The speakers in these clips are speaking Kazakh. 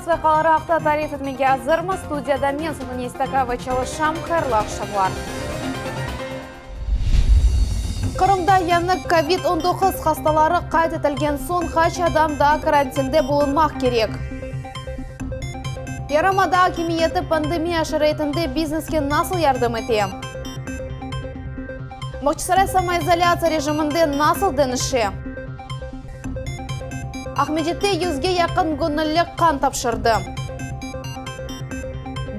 Алмаз ve Қаларақта тариф etmege hazırmı? Studiyada men Sunun Estakava çalışam. Hayırlı akşamlar. Kırımda yanık COVID-19 hastaları kayıt etilgen son kaç adam da karantinde bulunmak gerek. Yaramada hakimiyeti pandemiya şaraitinde bizneske nasıl yardım eteyim? Бахчисарай самоизоляция режимінде nasıl denişi? Ахмедетте 100-ге yakın gönüllük kan tapşırdı.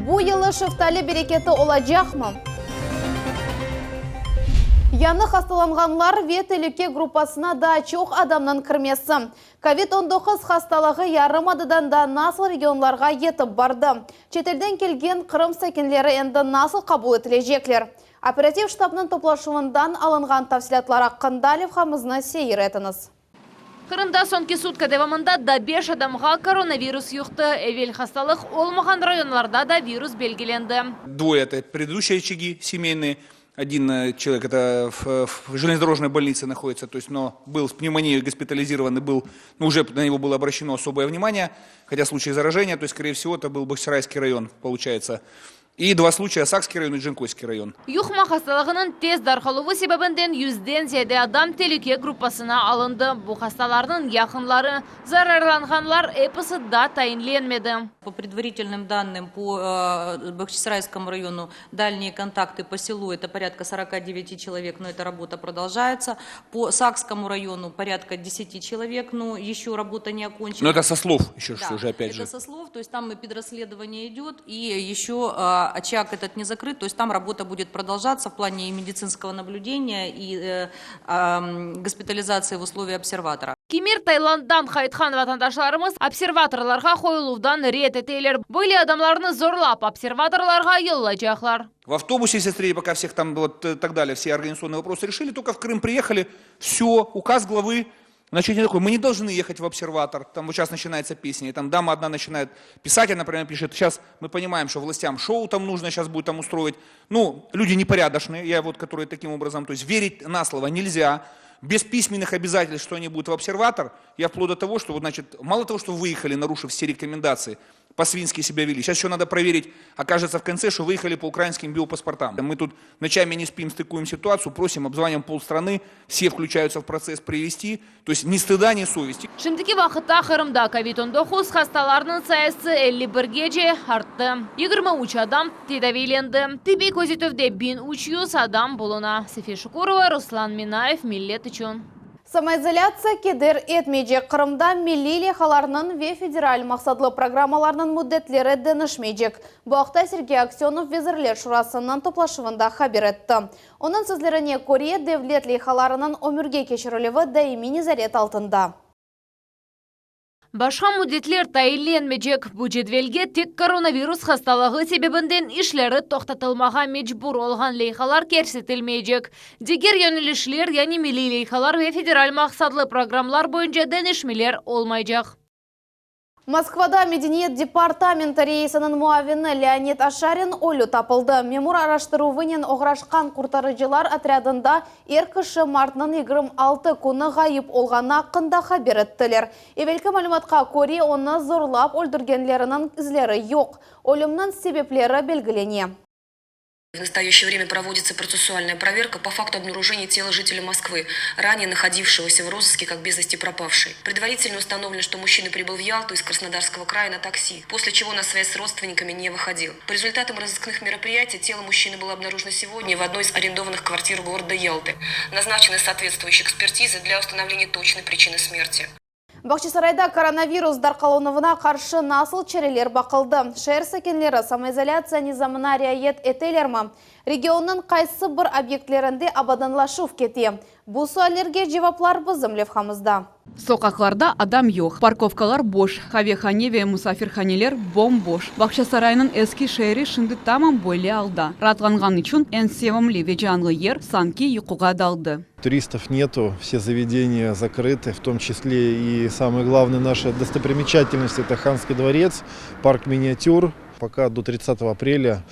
Bu yılı şıftali bereketi olacak mı? Yanı hastalanğanlar ve tehlike grupasına da çok adamdan kirmesi. COVID-19 hastalığı Yarımada'dan da nasıl regionlarga yetip bardı? Çetelden kelgen Kırım sakinleri endi nasıl kabul edilecekler? Operativ штабның toplaşımından alınған tafsilatlar hakkında levhamızны seyir etiniz. Kırımda sonki sutka devamında da 5 adamға коронавирус yuqtu. Evvel hastalık olmagan rayonlarda da virus belgilendi. Двое это предыдущие очаги семейные. Один человек это в железнодорожной больнице находится, то есть, но был с пневмонией госпитализированный, уже на него было обращено особое внимание, хотя случай заражения, то есть, скорее всего, это был Бахчисарайский район, получается. И 2 случая Сакский район и Джанкойский район. Yuxma hastalığının tez darxalığı sebebinden 100'den ziyade adam tehlike grupasına alındı. Bu hastaların yakınları, zararlanğanlar hepsi da tayinlenmedi. По предварительным данным, по Бахчисарайскому району дальние контакты по селу это порядка 49 человек, но эта работа продолжается. По Сакскому району порядка 10 человек, но еще работа не окончена. Но это со слов, еще да, что же опять же. Это со слов, то есть там и подрасследование идет, и еще очаг этот не закрыт, то есть там работа будет продолжаться в плане и медицинского наблюдения, и госпитализации в условии обсерватора. Кемер Таиланддан қайтқан ватандашларымыз обсерваторларға қойылудан рет етейлер. Были адамларны зорлап обсерваторларға йоллажақлар. В автобусе, если встретили, пока всех там вот так далее, все организационные вопросы решили, только в Крым приехали, все, указ главы. Значит, такой, мы не должны ехать в обсерватор, там вот сейчас начинается песня, и там дама одна начинает писать, она, например, пишет, сейчас мы понимаем, что властям шоу там нужно сейчас будет там устроить. Ну, люди непорядочные, я вот, которые таким образом, то есть верить на слово нельзя, без письменных обязательств, что они будут в обсерватор, я вплоть до того, что, вот, значит, мало того, что выехали, нарушив все рекомендации, по-свински себя вели. Сейчас еще надо проверить, окажется в конце, что выехали по украинским биопаспортам. Мы тут ночами не спим, стыкуем ситуацию, просим, обзваниваем полстраны, все включаются в процесс привести, то есть ни стыда, ни совести. Şimdiki vaqtda Kırımda COVID-19 hastalarının sayısı 51'ge arttı. 23 adam tedavilendi. Tibbi pozitivde 1300 adam buluna. Sefer Şukurova, Ruslan Minayev, Millet için. Самоизоляция кедер etmeyecek. Kırım'da milli lehalarının ve federal maksadlı programmalarının müddetleri denişmeyecek. Bu haqda Sergey Aksyonov Vezirler Şurası'nın toplaşımında haber etti. Onun sözlerine Kore devlet lehalarının ömürge keçirilivi daimi nezaret altında. Başka müddetler tayinlenmeyecek. Bu cedvelge tek koronavirus hastalığı sebebinden işleri toxtatılmağa mecbur olgan leyhalar kersetilmeyecek. Diğer yönelişler yani milli leyhalar ve federal maksadlı programlar boyunca denişmeler olmayacak. Moskvada Medeniyet Departamenti reisinin muavini Leonid Asharin ölü tapıldı. Memur araştıruvının oğraşkan kurtarıcılar atriyadında erkişi martının 26 kunu gayip olğana hakkında haber ettiler. Evvelki malumatqa Kore onu zorlap öldürgenlerinin izleri yok. Ölümünün sebepleri belgileniyor. В настоящее время проводится процессуальная проверка по факту обнаружения тела жителя Москвы, ранее находившегося в розыске как без вести пропавший. Предварительно установлено, что мужчина прибыл в Ялту из Краснодарского края на такси, после чего на связь с родственниками не выходил. По результатам разыскных мероприятий тело мужчины было обнаружено сегодня в одной из арендованных квартир города Ялты. Назначены соответствующие экспертизы для установления точной причины смерти. Бахчисарайда коронавирус дарқалануына қаршы насыл черелер бақылды. Шәһәр сәкенлері самоизоляция низамына riayet етелер ме? Регионның қайсы бір объектлерінде абаданлашув кете? Bu suallerге cevaplar bizim levhamızda. Sokaklarda adam yok. Parkovkalar boş. Havehane ve musafirhaneler bomboş. Бахчисарайның eski şehri şimdi tamam böyle aldı. Rahatlanğan için en sevimli ve canlı yer sanki yuquga daldı. Туристов нету, все заведения закрыты, в том числе и самая главная наша достопримечательность – это Ханский дворец, парк миниатюр, пока до 30 апреля.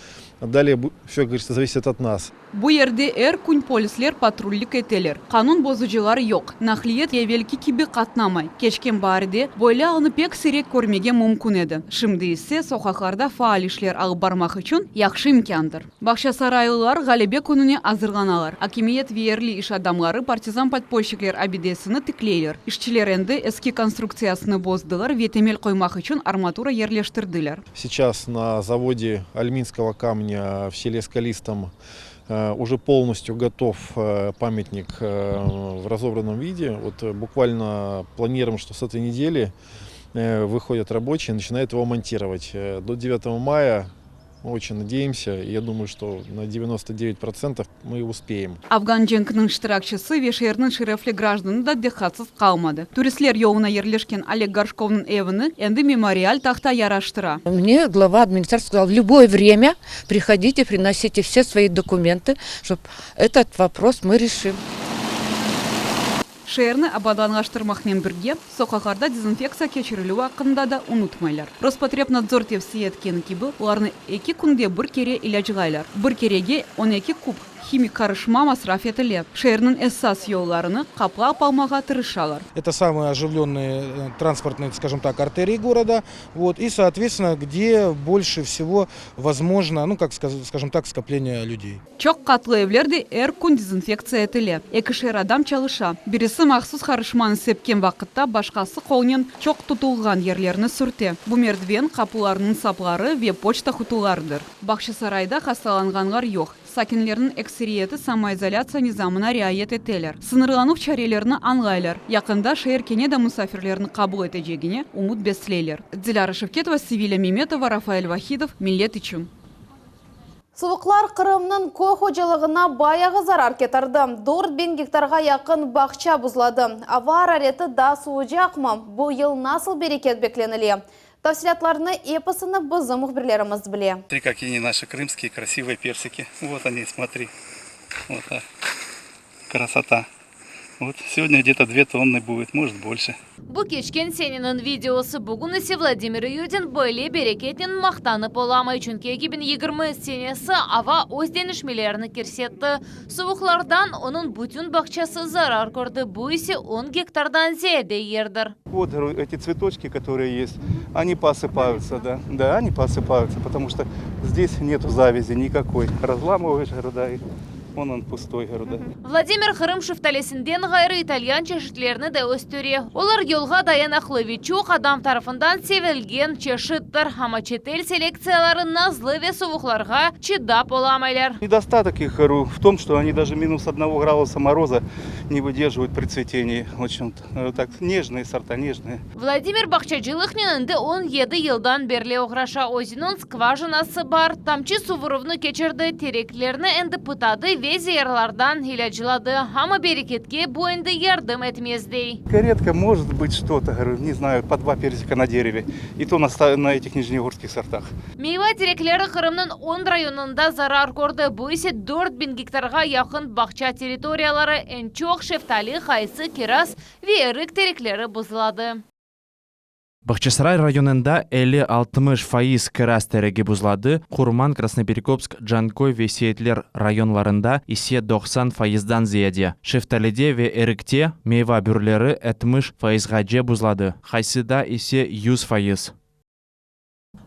Далее все, как говорится, зависит от нас. Бу ерде күн полислер патрульлік етелер. Канун бозужилар yok. Нахлиет евелки киби катнамай. Кечкен барде бойля аны пек сирек көрмеге мүмкін еді. Шымды ise сокакларда фаал ишлер алып бармак үчүн яхшы имкандыр. Бакча сарайлылар галебе күнүнө азырганалар. Акимиет верлі иш адамлары партизан подпольщиклер абидесini тиклейлер. Ишчилер энди эски конструкциясыны боздылар, ветемел коймак үчүн арматура ерлештирдилер. Сейчас на заводе альминского камня в селе Скалистом уже полностью готов памятник в разобранном виде. Вот буквально планируем, что с этой недели выходят рабочие и начинают его монтировать. До 9 мая мы очень надеемся, и я думаю, что на 99% мы успеем. Афган женкінің штыракчысы вешерінің шерефлі гражданы да дехатсыз қалмады. Туристлер йоуына ерлешкен Олег Горшковның эвіні энди мемориаль тахта яраштыра. Мне глава администрации сказал, в любое время приходите, приносите все свои документы, чтобы этот вопрос мы решим. Шерні абаданлаштырмақмен бірге соқақарда дезинфекция кечірілі уақында да ұнытмайлар. Роспотребнадзор тевсі еткен кебі, оларны 2 күнде бір кере илажғайлар. Бір кереге 12 куб химик карышма масраф етілеп. Шернің эссас йолларыны қапла апалмаға тырышалар. Это самые оживленные транспортные, скажем так, артерии города. Вот, и, соответственно, где больше всего возможно, ну, как скажем так, скопление людей. Чоқ қатлы евлерде күн дезинфекция етілеп. Екі адам чалыша. Бірісі мақсус қарышманы сепкен вақытта башқасы қолнен чоқ тұтылған ерлеріні сүрте. Бұ мердвен қапыларының саплары ве почта құтылардыр. Бақшы сарайда хасталанғанғар yok. Сакинлерінің эксериеті самоизоляция низамына riayet етелер. Сынырлану чарелеріні аңлайлар. Яқында шайыркене да мұсафирлеріні қабыл етежегіне умут беслейлер. Диляра Шевкетова, Севиля Миметова, Рафаэль Вахидов, Миллет үчүн. Суықлар Қырымның қожалығына баяғы зарар кетарды. 4000 гектарға яқын бақша бұзлады. Авар ареті да суы жақмы. Бұл ел насыл берекет бекленілі. Тавсилатларны эпосыны бызым мұхбірлеріміз біле. Смотри, какие они наши крымские красивые персики. Вот они, смотри. Вот так. Красота. Вот сегодня где-то 2 тонны будет, может больше. Бұл кечкен сенінің видеосы бүгін есе Владимир Юдин бөйле берекетінен мақтаны поламай чүнке егібін 20 сенесі ава өзденішмелеріні керсетті. Суықлардан оның бүтін бақчасы зарар көрді. Бұл есе 10 гектардан зейде ердір. Вот эти цветочки, которые есть, они посыпаются, да. Да, они посыпаются, потому что здесь нету завязи никакой. Разламываешь города и вон он пустой города. Владимир Қырым шифталесінден ғайры итальян чешітлеріні де өстіре. Олар елға даянақлы вечуқ адам тарafından севелген чешіттір. Ама четел селекциялары назлы ве суықларға чидап оламайлар. Недостаток их в том, что они даже минус 1 градуса мороза не выдерживают при цветении. Очень так нежные сорта, нежные. Владимир Бақчажилықненінде 17 елдан берле оғраша өзінің скважинасы бар. Тамчы Суворовны кечерді тереклеріні әнді пытады везе ерлардан илажылады. Ама берекетке бойынды ярдым этмездей. Редко может быть что-то, не знаю, по 2 персика на дереве. И то на этих нижнегорских сортах. Мейва тереклері Қырымның 10 районында зарар көрді. Бұл есе 4000 гектарға яқын бақча территориялары энчоқ, шефтали, хайсы, керас ве эрік тереклері бұзылады. Бахчисарай районында 50-60% кырас тереги бузлады. Курман, Красноперекопск, Джанкой, Весетлер районларында исе 90%дан зияде. Шефталиде ве эрикте мейва бүрлері 70%ға бузлады. Хайсыда исе 100%.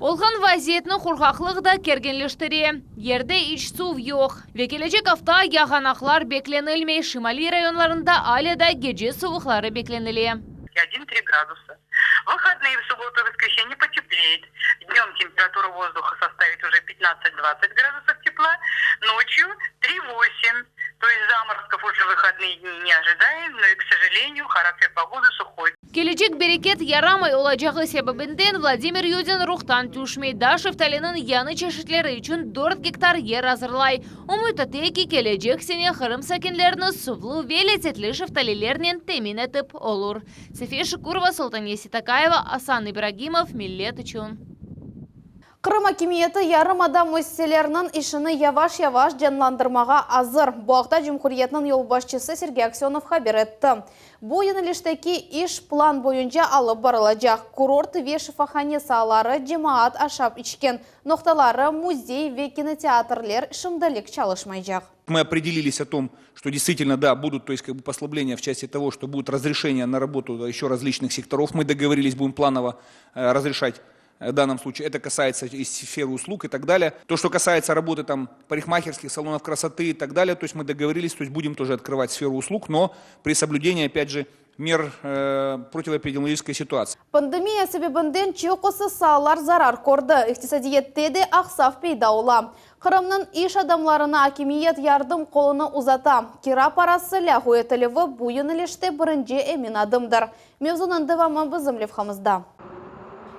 Олған вазиетінің құрғақлығы да кергенлештіре. Ерде іш сув yok. Векелечек авта яғанақлар бекленілмей, Шимали районларында аляда геже суықлары бекленіле. 1-3 градуса. В выходные, в субботу и воскресенье потеплеет. Днем температура воздуха составит уже 15-20 градусов тепла, ночью 3-8. То есть заморозков уже в выходные дни не ожидаем, но и, к сожалению, характер погоды сухой. Келечек берекет ярамай олачағы себебінден Владимир Юдин рухтан түшмей. Шефталінің яны чешітлері үшін 4 гектар ер азырлай. Умытатеки келечек сене Қырым сакенлеріні сувлу велететлі шефталилерінен темин етіп олур. Сефия Шыкурова, Султанеси Такаева, Асан Ибрагимов, Миллет үчүн. Кырым акимиеті ярым адам өсселерінің ішіні яваш-яваш жанландырмаға азыр. Бұақта Жүмхуриетінің елбашчысы Сергей Аксенов хабар етті. Бұл еніліштекі иш план бойынша алып барылacak. Курорт ве шифахане салары, жемаат ашап ичкен ноқталары, музей ве кинотеатрлер шымдалик чалышмайжақ. Мы определились о том, что действительно, да, будут, то есть, послабления в части того, что будет разрешение на работу еще различных секторов. Мы договорились, будем планово разрешать. В данном случае это касается и сферы услуг и так далее. То, что касается работы там парикмахерских салонов красоты и так далее, то есть мы договорились, то есть будем тоже открывать сферу услуг, но при соблюдении, опять же, мер противоэпидемиологической ситуации. Пандемия себебінден чеқысы сағалар зарар көрді. Иқтисадиетте де ақсав пейда ола. Қырымның иш адамларына акимиет ярдым қолыны ұзата. Кира парасы ләғу етілігі бұйыніліште бірінже әмін адымдар. Мевзунан девамы бізімлев хамызда.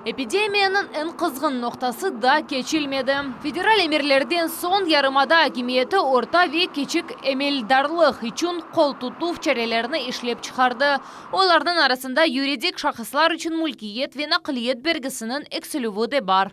Эпидемияның ән қызғын ноқтасы да кечілмеді. Федерал емерлерден сон ярымада акимиеті орта ве кечік эмелдарлық үшін қол тұту чарелеріні ішлеп чықарды. Олардың арасында юридик шақыслар үшін мүлкиет ве нақылиет бергісінің экселювы де бар.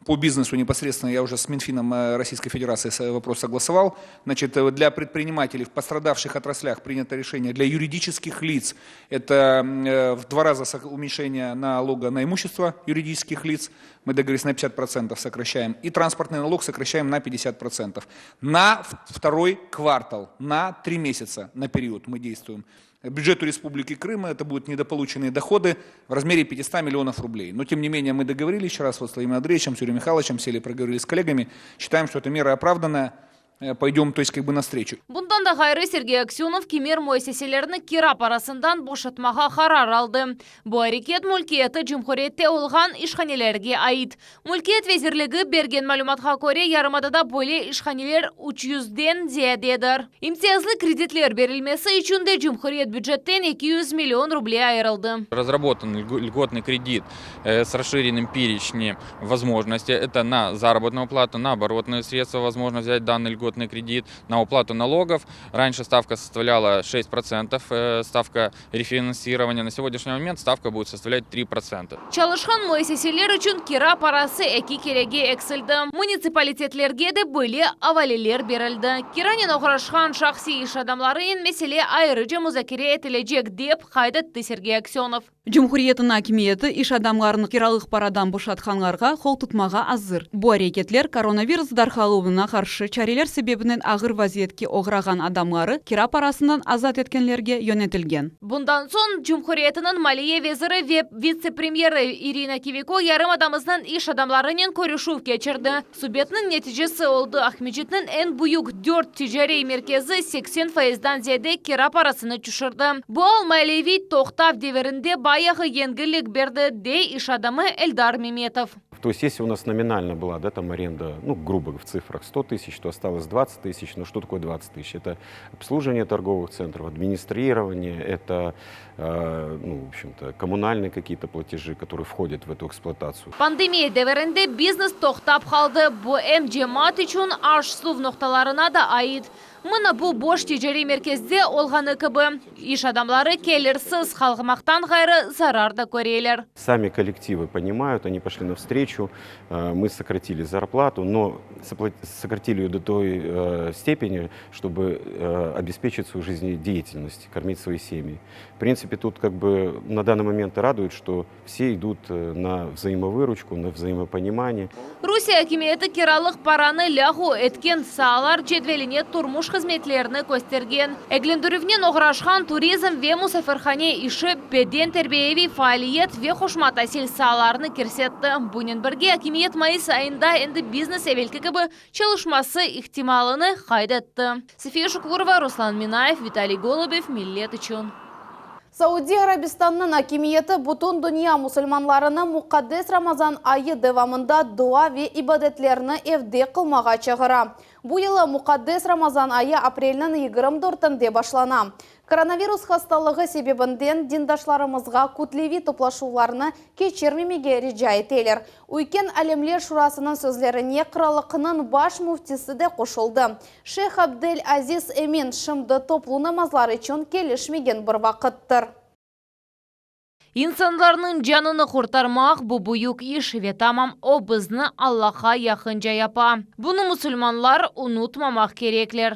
По бизнесу непосредственно я уже с Минфином Российской Федерации вопрос согласовал. Значит, для предпринимателей в пострадавших отраслях принято решение. Для юридических лиц это в 2 раза уменьшение налога на имущество юридических лиц. Мы договорились на 50% сокращаем. И транспортный налог сокращаем на 50%. На 2-й квартал, на 3 месяца на период мы действуем. Бюджету Республики Крым это будут недополученные доходы в размере 500 миллионов рублей. Но тем не менее мы договорились еще раз с Владимиром Андреевичем, с Юрием Михайловичем, сели, проговорили с коллегами. Считаем, что эта мера оправданная. Пойдем, то есть, навстречу. Bundan da gayrı Сергей Аксенов кемер müesseselerini kira parasından boşatmağa karar aldı. Bu hareket mülkiyeti Cumhuriyet'te olğan işhanelerge ait. Mülkiyet Vezirligi bergen malumatga göre yarımadada böyle işhaneler 300'den ziyadedir. İmtiyazlı kreditler verilmesi için de Cumhuriyet bütçetten 200 milyon rubley ayrıldı. Разработан льготный кредит с расширенным перечнем возможностей. Это на заработную плату, на оборотные средства, возможно взять данный льготный кредит, на уплату налогов. Раньше ставка составляла 6%, ставка рефинансирования. На сегодняшний момент ставка будет составлять 3%. Çalışkan müesseseler için kira parası 2 kerege eksildi. Municipalitetlерге de böyle avaliler berildi. Kiranın uğraşan şahsi iş adamların mesele ayrıca müzakere edilecek deyip kaydetti Sergey Aksenov. Cumhuriyet'in akimiyeti iş adamlarını kiralıq paradan boşatkanlarga kol tutmağa azır. Bu hareketler koronavirus darhalığına karşı çareler sebebinin ağır vaziyetke oğragan adamları kira parasından azat etkenlerge yönetilgen. Bundan son Cumhuriyet'inin Maliye Veziri ve Vice-Premieri Irina Kiviko yarım adamızdan iş adamlarının görüşüv geçirdi. Subetinin neticesi oldu. Ahmedcit'nin en büyük 4 ticari merkezi 80%'dan ziyade kira parasını düşürdü. Bu Maliyevi toxtav devirinde bayağı yengillik berdi de iş adamı Eldar Memetov. То есть, если у нас номинально была, да, там аренда, ну, грубо в цифрах 100 тысяч, то осталось 20 тысяч. Ну, что такое 20 тысяч? Это обслуживание торговых центров, администрирование, это, ну, в общем-то, коммунальные какие-то платежи, которые входят в эту эксплуатацию. Pandemiya devrinde biznes toxtab kaldı. Bu cemaat için aşsuv noktalarına da ait. Mına bu boş ticari merkezde olğanı gibi. İş adamları gelirsiz kalkmaktan gayrı zarar da görürler. Сами коллективы понимают, они пошли навстречу, мы сократили зарплату, но сократили ее до той степени, чтобы обеспечить свою жизнедеятельность, кормить свои семьи. В принципе, тут как бы на данный момент радует, что все идут на взаимовыручку, на взаимопонимание. Rusya hükümeti kiralık paranı lahu etken sağlar cedveline turmuş hizmetlerini göstergen. Eglendirivnen uğraşan turizm ve musafirhane işi beden terbiyevi faaliyet ve hoşmat asil sağlarını kirsetti. Bunun birge hükümet Mayıs ayında endi biznes evvelki gibi çalışması ihtimalını kaydetti. Sefiye Şukurova, Ruslan Minayev, Vitaliy Golubov, Millet için. Сауди Арабистанның акимиеті бұтын дүния мұсылманларының мұқаддес Рамазан айы девамында дуа ве ибадетлеріні евде қылмаға чығыра. Бұл елі мұқаддес Рамазан айы апрелінің 24-інде башлана. Коронавирус хасталығы себебінден диндашларымызға күтлеви топлашуларыны кечермемеге рижа етелер. Уйкен әлемлер шурасының сөзлеріне қыралықының баш муфтисі де қошылды. Шейх Абдель Азиз Эмин шымды топлу намазлар үшін келішмеген бір вақыттыр. İnsanlarının canını kurtarmak bu büyük iş ve tamam o bizni Allah'a yakınca yapa. Bunu Müslümanlar unutmamak gerekler.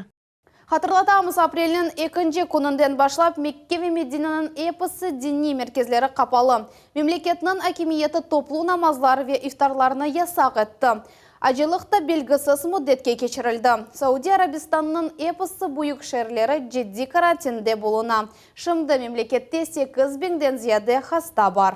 Hatırlatamыз, aprelin 2 күнінден başlap Mekke ve Medine'nin episi dini merkezleri kapalı. Memleketinin hakimiyeti toplu namazlar ve iftarlarını yasak etti. Acılıkta belgisiz müddetke geçirildi. Saudi Arabistan'ın episi büyük şehirleri ciddi karantinde buluna. Şimdi memlekette 8.000'den ziyade hasta var.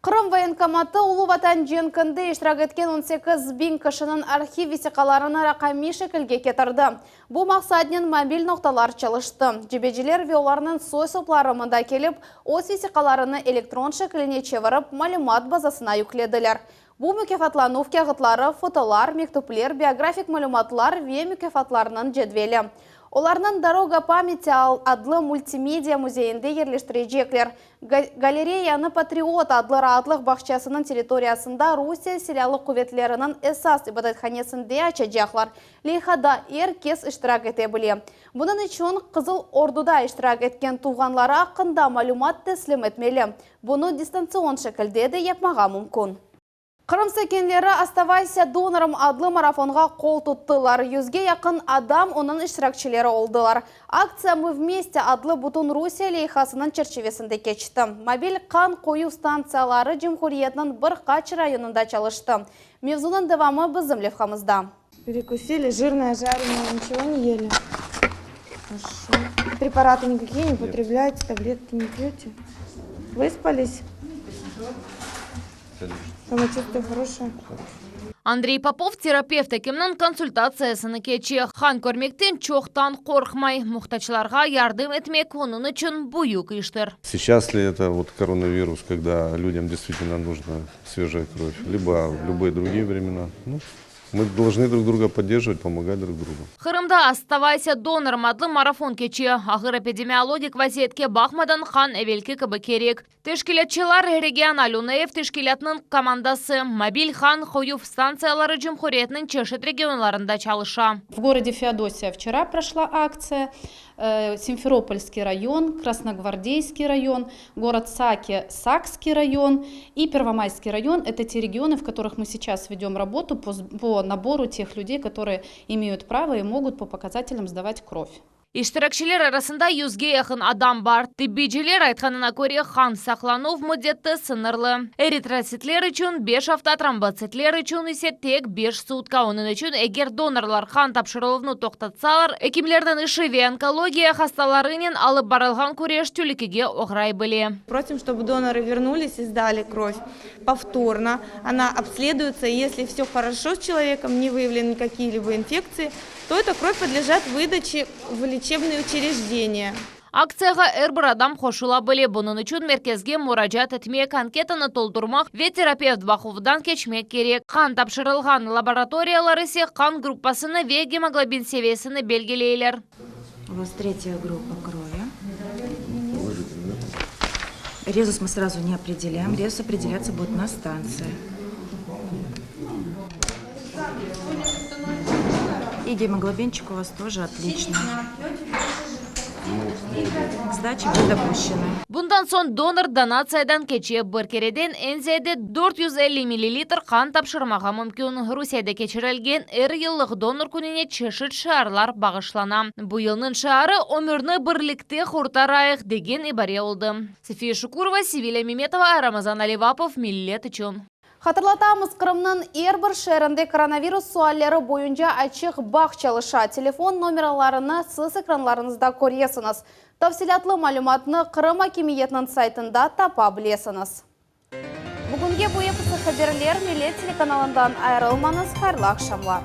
Kırım Военкоматы Ulu Vatan Cenkinde iştirak etken 18.000 kişinin arxiv vesikalarını rakami şekilde getirdi. Bu maksadının mobil noktalar çalıştı. Cebeciler ve onların soy soplarımında kelip, o vesikalarını elektron şekline çevirip malumat bazasına yüklediler. Bu mükafatlanuf kağıtları, fotolar, mektuplar, biyografik malumatlar ve mükafatlarının cedveli. Onlarının Daroga Pameti adlı multimedya muzeyinde yerleştirecekler. Galereyanı Patriot adlı rahatlık bahçesinin teritoriyasında Rusya Silahlı Kuvvetlerinin esas ibadethanesinde açacaklar. Leyhada herkes iştirak edebilir. Bunun için Kızıl Ordu'da iştirak etken tuğanlara hakkında malumat teslim etmeli. Bunu distansiyon şekilde de yapmağa mümkün. Kırım sakinleri Astavaysa Donorum adlı marafonga kol tuttular. 100'ge yakın adam onun iştirakçileri oldular. Akция «Мы вместе» adlı Butun Rusya leyhasının çerçevesinde geçti. Mobil kan koyu stansiyaları Cumhuriyetinin birkaç rayonunda çalıştı. Mevzunun devamı bizim levhamızda. Перекусили, жирное, жареное, ничего не ели. Хорошо. Препараты никакие не употребляете, таблетки не пьете? Выспались? Самочувствие хорошее. Андрей Попов терапевт екімнің консультациясыны кече. Хан көрмектен çoğtan korkmay, muhtaçlarga yardım etmek onun için büyük iştir. Сейчас ли это вот коронавирус, когда людям действительно нужна свежая кровь, либо в любые другие времена? Мы должны друг друга поддерживать, помогать друг другу. Kırım'da Astavaysa Donorum adlı marafon keçi. Ağır epidemiologik vaziyetke bakmadan han evelki kıbı kerek. Teşkilatçılar regional UNEF teşkilatının komandası mobil han koyuf станциялары Cumhuriyetinin çeşit regionlarında çalışa. В городе Феодосия вчера прошла акция. Симферопольский район, Красногвардейский район, город Саки, Сакский район и Первомайский район. Это те регионы, в которых мы сейчас ведем работу по набору тех людей, которые имеют право и могут по показателям сдавать кровь. İştirakçiler arasında 100'ge yakın adam var. Tibbiciler aytkanına göre kan saklanov müddeti sınırlı. Eritrositler için 5 hafta, trombositler için ise tek 5 sutka. Onun için eğer donorlar kan tapşırılığını toxtatsalar, hekimlerden işi ve onkologiya hastalarının alıp barılgan kureş tülükige oğray bile. Просим, чтобы доноры вернулись и сдали кровь повторно. Она обследуется, и если все хорошо с человеком, не выявлены какие-либо инфекции, то эта кровь подлежит выдаче в лечебные учреждения. Акцияға әрбір адам қошыла біле. Бұның үшін мерkezге мұражат етмек, анкетаны толтырмақ ve терапевт бақылаудан кечмек керек. Қан тапшырылған лабораториялар ise қан группасыны ve гемоглобин seviyesini belgelейлер. У вас 3-я группа крови. Резус мы сразу не определяем. Резус определяться будет на станции. И гемоглобинчик у вас тоже отличный. К сдаче вы допущены. Bundan son donor donatsiyadan keçe bir kereden en ziyade 450 ml kan tapşırmağa mümkün. Rusya'da geçirilgen yıllık donor gününe çeşit şaarlar bağışlana. Bu yılın şaarı ömürünü birlikte kurtarayıq degen ibare oldu. Sefiye Şukurova, Sivile Mimetova, Ramazan Alivapov, Millet için. Hatırlatamız, Kırım'nın bir şehrinde koronavirus sualleri boyunca açık bak çalışa. Telefon numaralarını siz ekranlarınızda koruyorsunuz. Tafsilatlı malumatını Kırım Hakimiyetinin saytında tapabilirsiniz. Bugünge bu yapısı haberler Millet telekanalından ayrılmanız. Hayırlı akşamlar.